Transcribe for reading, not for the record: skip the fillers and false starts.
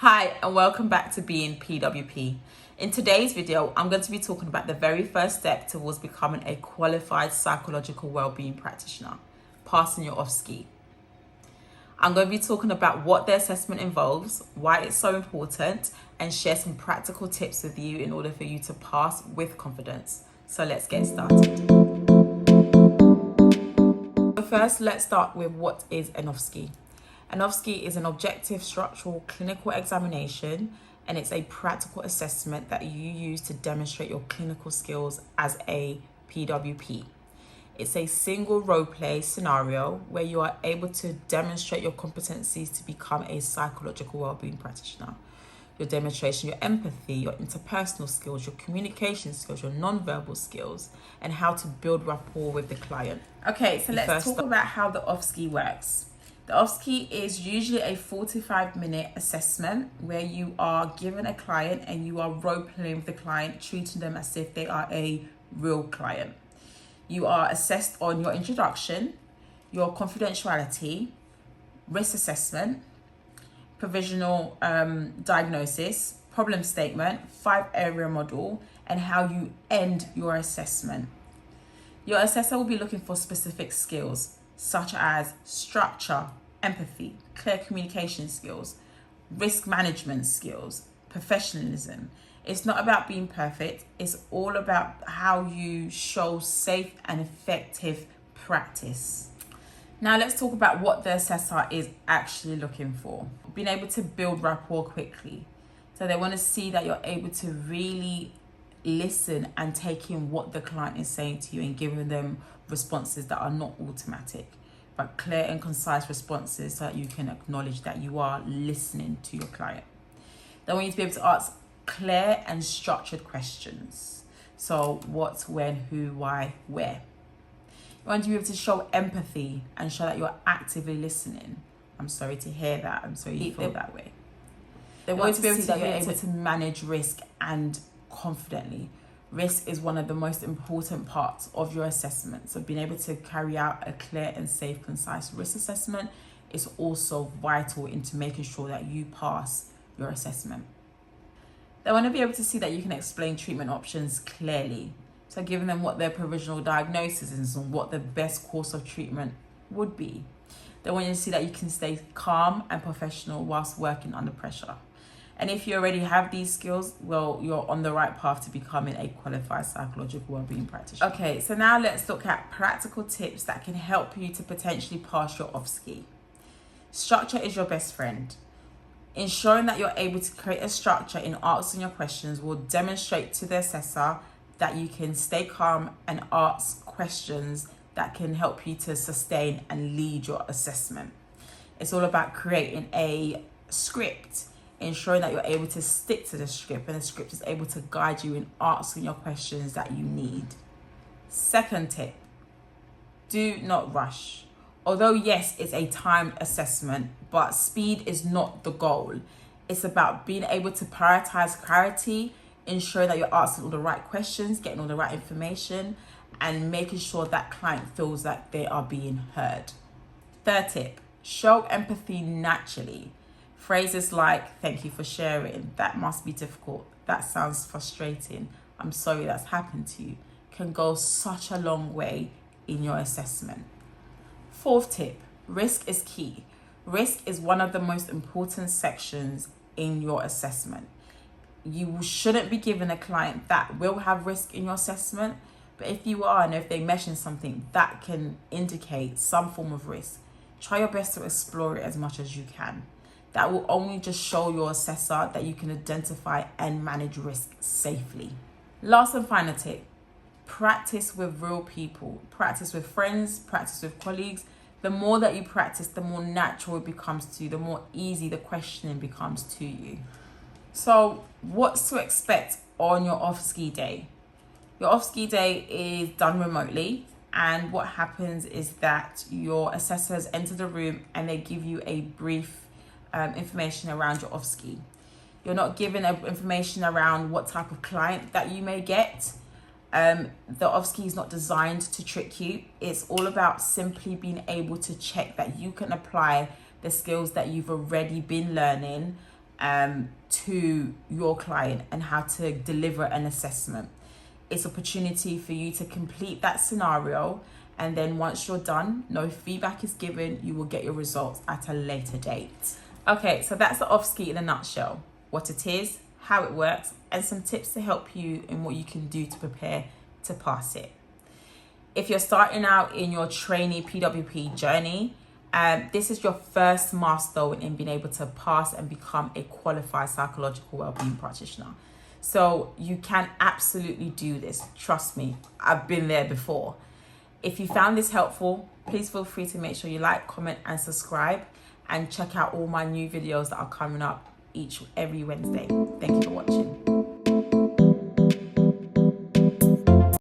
Hi and welcome back to Being PWP. In today's video, I'm going to be talking about the very first step towards becoming a qualified psychological wellbeing practitioner, passing your OSCE. I'm going to be talking about what the assessment involves, why it's so important, and share some practical tips with you in order for you to pass with confidence. So let's get started. So first, let's start with what is an OSCE. An OSCE is an objective structural clinical examination, and it's a practical assessment that you use to demonstrate your clinical skills as a PWP. It's a single role play scenario where you are able to demonstrate your competencies to become a psychological wellbeing practitioner. Your demonstration, your empathy, your interpersonal skills, your communication skills, your non-verbal skills, and how to build rapport with the client. Okay, so let's talk about how the OSCE works. The OSCE is usually a 45-minute assessment where you are given a client and you are role-playing with the client, treating them as if they are a real client. You are assessed on your introduction, your confidentiality, risk assessment, provisional diagnosis, problem statement, 5-area model, and how you end your assessment. Your assessor will be looking for specific skills such as structure, empathy, clear communication skills, risk management skills, professionalism. It's not about being perfect. It's all about how you show safe and effective practice. Now let's talk about what the assessor is actually looking for. Being able to build rapport quickly. So they want to see that you're able to really listen and take in what the client is saying to you and giving them responses that are not automatic, but clear and concise responses so that you can acknowledge that you are listening to your client. They want you to be able to ask clear and structured questions. So what, when, who, why, where. You want to be able to show empathy and show that you're actively listening. I'm sorry to hear that. I'm sorry you feel that way. They want to be able to see that you're able to manage risk and confidently. Risk is one of the most important parts of your assessment. So being able to carry out a clear and safe, concise risk assessment is also vital into making sure that you pass your assessment. They want to be able to see that you can explain treatment options clearly. So giving them what their provisional diagnosis is and what the best course of treatment would be. They want you to see that you can stay calm and professional whilst working under pressure. And if you already have these skills, well, you're on the right path to becoming a qualified psychological wellbeing practitioner. Okay, so now let's look at practical tips that can help you to potentially pass your OSCE. Structure is your best friend. Ensuring that you're able to create a structure in answering your questions will demonstrate to the assessor that you can stay calm and ask questions that can help you to sustain and lead your assessment. It's all about creating a script, ensuring that you're able to stick to the script and the script is able to guide you in asking your questions that you need. Second tip, do not rush. Although yes, it's a timed assessment, but speed is not the goal. It's about being able to prioritize clarity, ensuring that you're asking all the right questions, getting all the right information, and making sure that client feels that they are being heard. Third tip, show empathy naturally. Phrases like, thank you for sharing, that must be difficult, that sounds frustrating, I'm sorry that's happened to you, can go such a long way in your assessment. Fourth tip, risk is key. Risk is one of the most important sections in your assessment. You shouldn't be giving a client that will have risk in your assessment, but if you are, and if they mention something that can indicate some form of risk, try your best to explore it as much as you can. That will only just show your assessor that you can identify and manage risk safely. Last and final tip, practice with real people. Practice with friends, practice with colleagues. The more that you practice, the more natural it becomes to you, the more easy the questioning becomes to you. So what's to expect on your OSCE day? Your OSCE day is done remotely, and what happens is that your assessors enter the room and they give you a brief information around your OSCE. You're not given information around what type of client that you may get. The OSCE is not designed to trick you. It's all about simply being able to check that you can apply the skills that you've already been learning to your client and how to deliver an assessment. It's opportunity for you to complete that scenario, and then once you're done, no feedback is given, you will get your results at a later date. Okay, so that's the OSCE in a nutshell. What it is, how it works, and some tips to help you in what you can do to prepare to pass it. If you're starting out in your trainee PWP journey, this is your first milestone in being able to pass and become a qualified psychological wellbeing practitioner. So you can absolutely do this. Trust me, I've been there before. If you found this helpful, please feel free to make sure you like, comment, and subscribe, and check out all my new videos that are coming up every Wednesday. Thank you for watching.